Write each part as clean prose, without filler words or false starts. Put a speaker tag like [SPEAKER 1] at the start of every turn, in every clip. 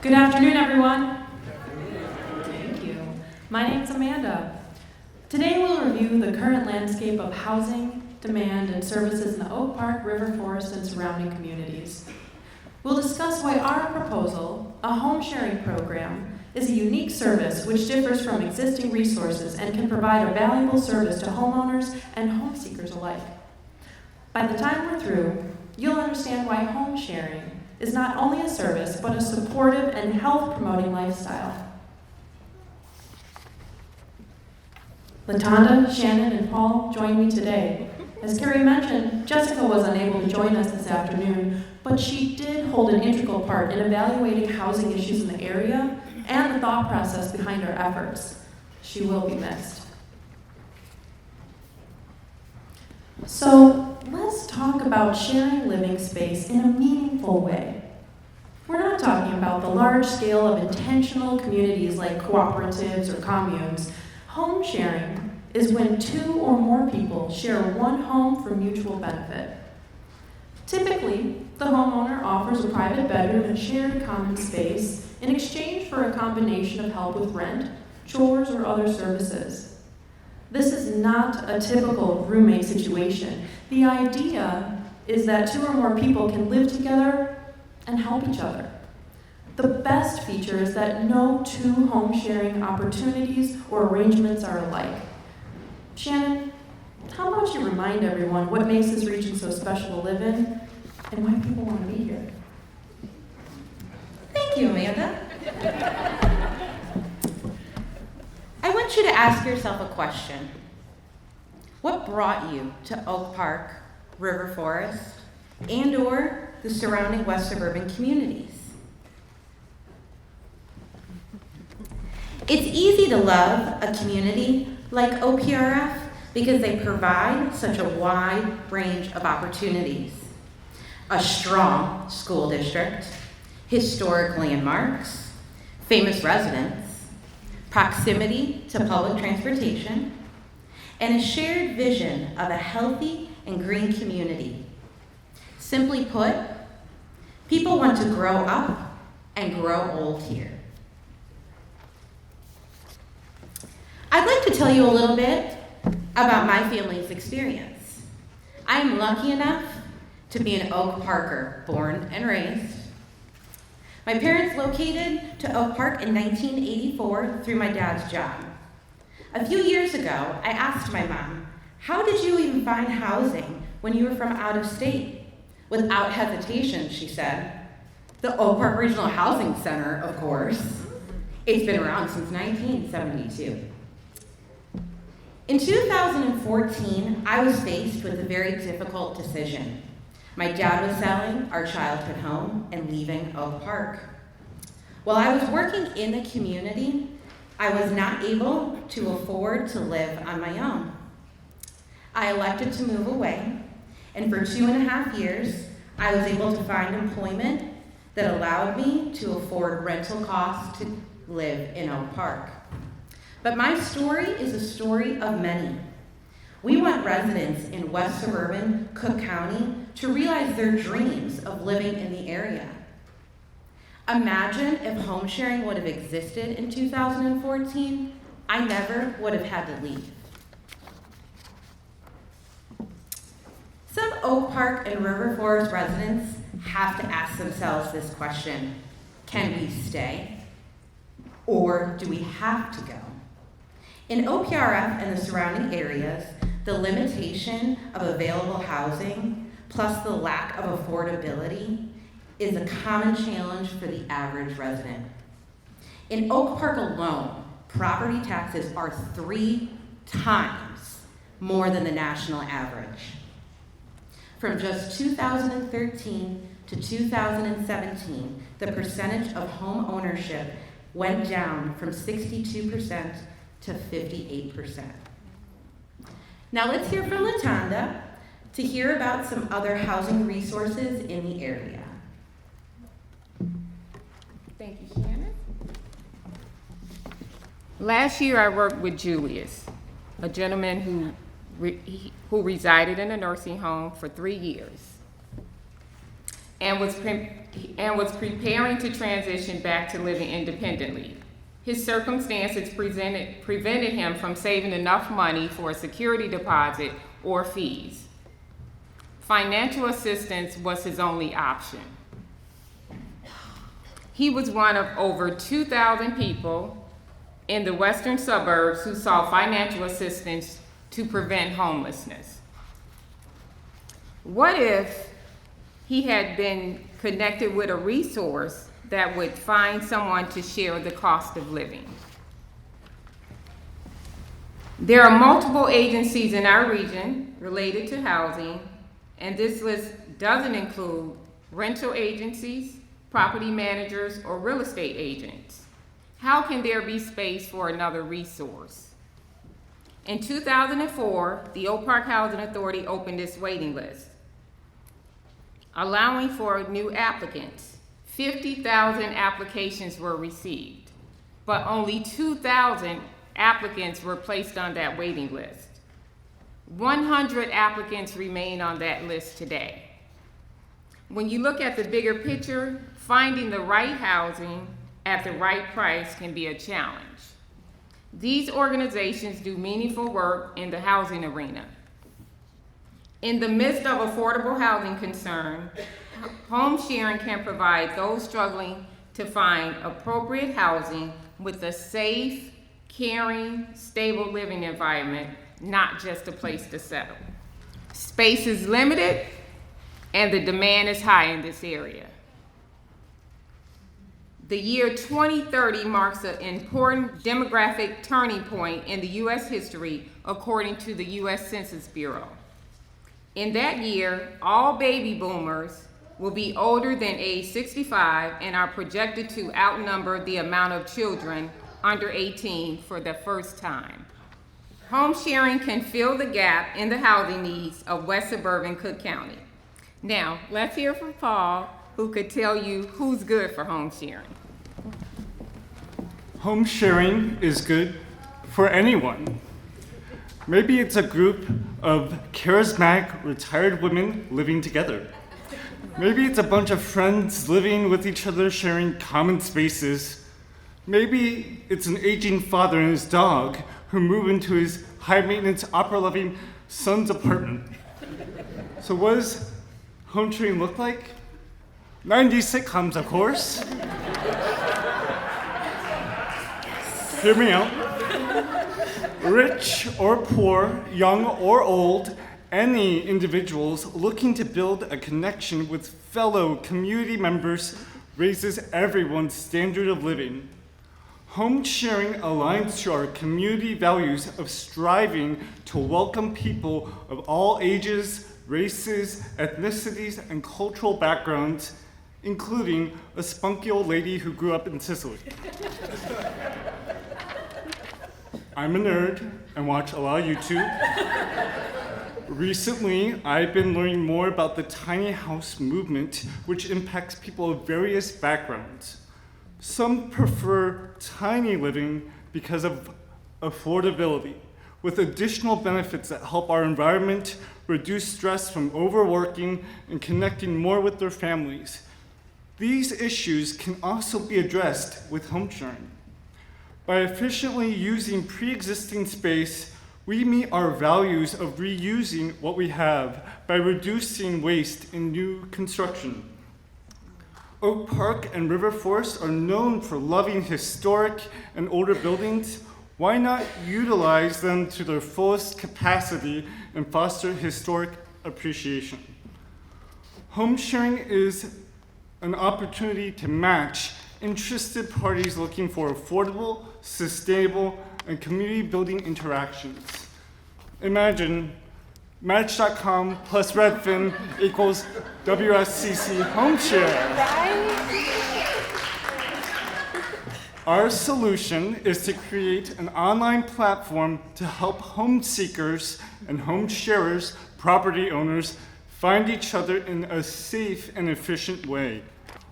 [SPEAKER 1] Good afternoon, everyone. Thank you. My name's Amanda. Today we'll review the current landscape of housing, demand, and services in the Oak Park, River Forest, and surrounding communities. We'll discuss why our proposal, a home sharing program, is a unique service which differs from existing resources and can provide a valuable service to homeowners and home seekers alike. By the time we're through, you'll understand why home sharing is not only a service, but a supportive and health-promoting lifestyle. LaTonda, Shannon, and Paul join me today. As Carrie mentioned, Jessica was unable to join us this afternoon, but she did hold an integral part in evaluating housing issues in the area and the thought process behind our efforts. She will be missed. So let's talk about sharing living space in a meaningful way. We're not talking about the large scale of intentional communities like cooperatives or communes. Home sharing is when two or more people share one home for mutual benefit. Typically, the homeowner offers a private bedroom and shared common space in exchange for a combination of help with rent, chores, or other services. This is not a typical roommate situation. The idea is that two or more people can live together and help each other. The best feature is that no two home sharing opportunities or arrangements are alike. Shannon, how about you remind everyone what makes this region so special to live in and why people want to be here?
[SPEAKER 2] Thank you, Amanda. I want you to ask yourself a question. What brought you to Oak Park, River Forest, and/or the surrounding West suburban communities? It's easy to love a community like OPRF because they provide such a wide range of opportunities. A strong school district, historic landmarks, famous residents, proximity to public transportation, and a shared vision of a healthy and green community. Simply put, people want to grow up and grow old here. I'd like to tell you a little bit about my family's experience. I'm lucky enough to be an Oak Parker, born and raised. My parents located to Oak Park in 1984 through my dad's job. A few years ago, I asked my mom, how did you even find housing when you were from out of state? Without hesitation, she said, the Oak Park Regional Housing Center, of course. It's been around since 1972. In 2014, I was faced with a very difficult decision. My dad was selling our childhood home and leaving Oak Park. While I was working in the community, I was not able to afford to live on my own. I elected to move away, and for 2.5 years, I was able to find employment that allowed me to afford rental costs to live in Oak Park. But my story is a story of many. We want residents in West suburban Cook County to realize their dreams of living in the area. Imagine if home sharing would have existed in 2014, I never would have had to leave. Some Oak Park and River Forest residents have to ask themselves this question: can we stay? Or do we have to go? In OPRF and the surrounding areas, the limitation of available housing plus the lack of affordability is a common challenge for the average resident. In Oak Park alone, property taxes are 3 times more than the national average. From just 2013 to 2017, the percentage of home ownership went down from 62% to 58%. Now let's hear from LaTonda to hear about some other housing resources in the area.
[SPEAKER 3] Thank you, Shannon. Last year I worked with Julius, a gentleman who resided in a nursing home for 3 years. and was preparing to transition back to living independently. His circumstances prevented him from saving enough money for a security deposit or fees. Financial assistance was his only option. He was one of over 2,000 people in the western suburbs who sought financial assistance to prevent homelessness. What if he had been connected with a resource that would find someone to share the cost of living? There are multiple agencies in our region related to housing, and this list doesn't include rental agencies, property managers, or real estate agents. How can there be space for another resource? In 2004, the Oak Park Housing Authority opened its waiting list, allowing for new applicants. 50,000 applications were received, but only 2,000 applicants were placed on that waiting list. 100 applicants remain on that list today. When you look at the bigger picture, finding the right housing at the right price can be a challenge. These organizations do meaningful work in the housing arena. In the midst of affordable housing concern, home sharing can provide those struggling to find appropriate housing with a safe, caring, stable living environment, not just a place to settle. Space is limited and the demand is high in this area. The year 2030 marks an important demographic turning point in the U.S. history, according to the U.S. Census Bureau. In that year, all baby boomers will be older than age 65 and are projected to outnumber the amount of children under 18 for the first time. Home sharing can fill the gap in the housing needs of West Suburban Cook County. Now, let's hear from Paul, who could tell you who's good for home sharing.
[SPEAKER 4] Home sharing is good for anyone. Maybe it's a group of charismatic retired women living together. Maybe it's a bunch of friends living with each other, sharing common spaces. Maybe it's an aging father and his dog who move into his high-maintenance, opera-loving son's apartment. So what does home sharing look like? 90s sitcoms, of course. Hear me out. Rich or poor, young or old, any individuals looking to build a connection with fellow community members raises everyone's standard of living. Home sharing aligns to our community values of striving to welcome people of all ages, races, ethnicities, and cultural backgrounds, including a spunky old lady who grew up in Sicily. I'm a nerd and watch a lot of YouTube. Recently, I've been learning more about the tiny house movement, which impacts people of various backgrounds. Some prefer tiny living because of affordability, with additional benefits that help our environment, reduce stress from overworking, and connecting more with their families. These issues can also be addressed with home sharing. By efficiently using pre-existing space, we meet our values of reusing what we have by reducing waste in new construction. Oak Park and River Forest are known for loving historic and older buildings. Why not utilize them to their fullest capacity and foster historic appreciation? Home sharing is an opportunity to match interested parties looking for affordable, sustainable, and community-building interactions. Imagine Match.com plus Redfin equals WSCC home share. Our solution is to create an online platform to help home seekers and home sharers, property owners, find each other in a safe and efficient way.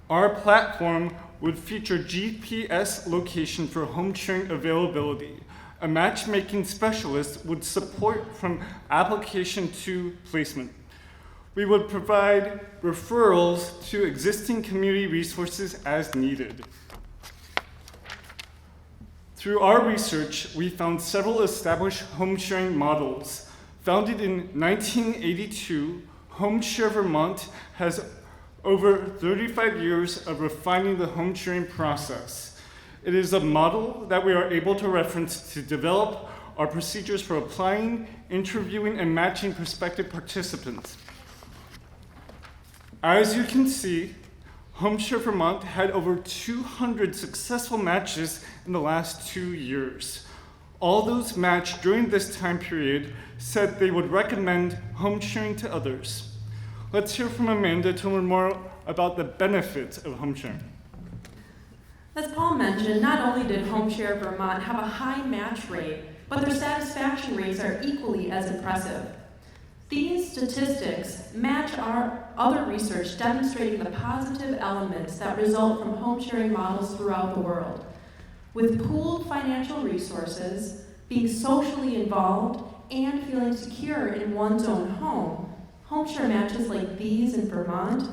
[SPEAKER 4] Our platform would feature GPS location for home sharing availability. A matchmaking specialist would support from application to placement. We would provide referrals to existing community resources as needed. Through our research, we found several established home sharing models. Founded in 1982, Home Share Vermont has over 35 years of refining the home sharing process. It is a model that we are able to reference to develop our procedures for applying, interviewing, and matching prospective participants. As you can see, Home Share Vermont had over 200 successful matches in the last 2 years. All those matched during this time period said they would recommend home sharing to others. Let's hear from Amanda to learn more about the benefits of home sharing.
[SPEAKER 1] As Paul mentioned, not only did Home Share Vermont have a high match rate, but their satisfaction rates are equally as impressive. These statistics match our other research demonstrating the positive elements that result from home sharing models throughout the world. With pooled financial resources, being socially involved, and feeling secure in one's own home, home share matches like these in Vermont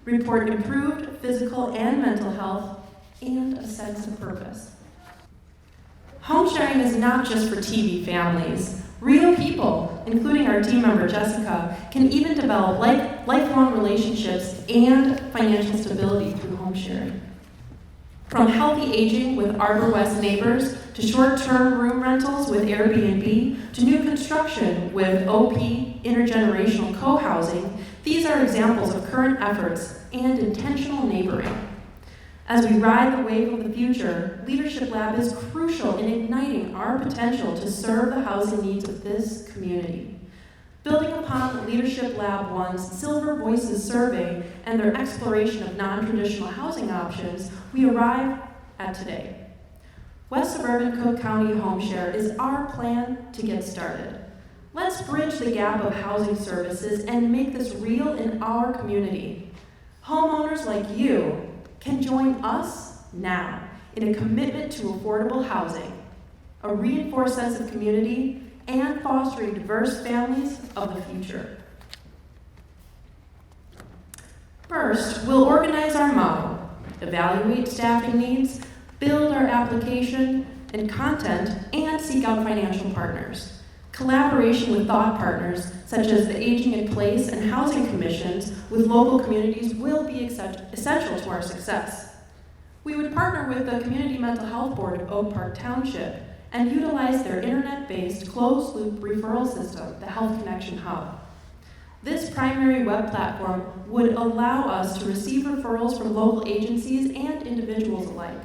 [SPEAKER 1] report improved physical and mental health and a sense of purpose. Home sharing is not just for TV families. Real people, including our team member Jessica, can even develop lifelong relationships and financial stability through home sharing. From healthy aging with Arbor West neighbors, to short-term room rentals with Airbnb, to new construction with OP intergenerational co-housing, these are examples of current efforts and intentional neighboring. As we ride the wave of the future, Leadership Lab is crucial in igniting our potential to serve the housing needs of this community. Building upon Leadership Lab 1's Silver Voices survey and their exploration of non-traditional housing options, we arrive at today. West Suburban Cook County Home Share is our plan to get started. Let's bridge the gap of housing services and make this real in our community. Homeowners like you can join us now in a commitment to affordable housing, a reinforced sense of community, and fostering diverse families of the future. First, we'll organize our model, evaluate staffing needs, build our application and content, and seek out financial partners. Collaboration with thought partners, such as the Aging in Place and Housing Commissions with local communities, will be essential to our success. We would partner with the Community Mental Health Board of Oak Park Township and utilize their internet-based closed-loop referral system, the Health Connection Hub. This primary web platform would allow us to receive referrals from local agencies and individuals alike.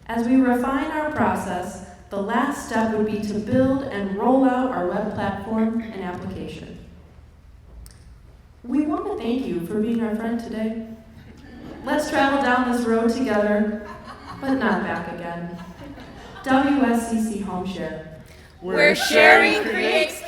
[SPEAKER 1] As we refine our process, the last step would be to build and roll out our web platform and application. We want to thank you for being our friend today. Let's travel down this road together, but not back again. WSCC Home Share.
[SPEAKER 3] Where sharing creates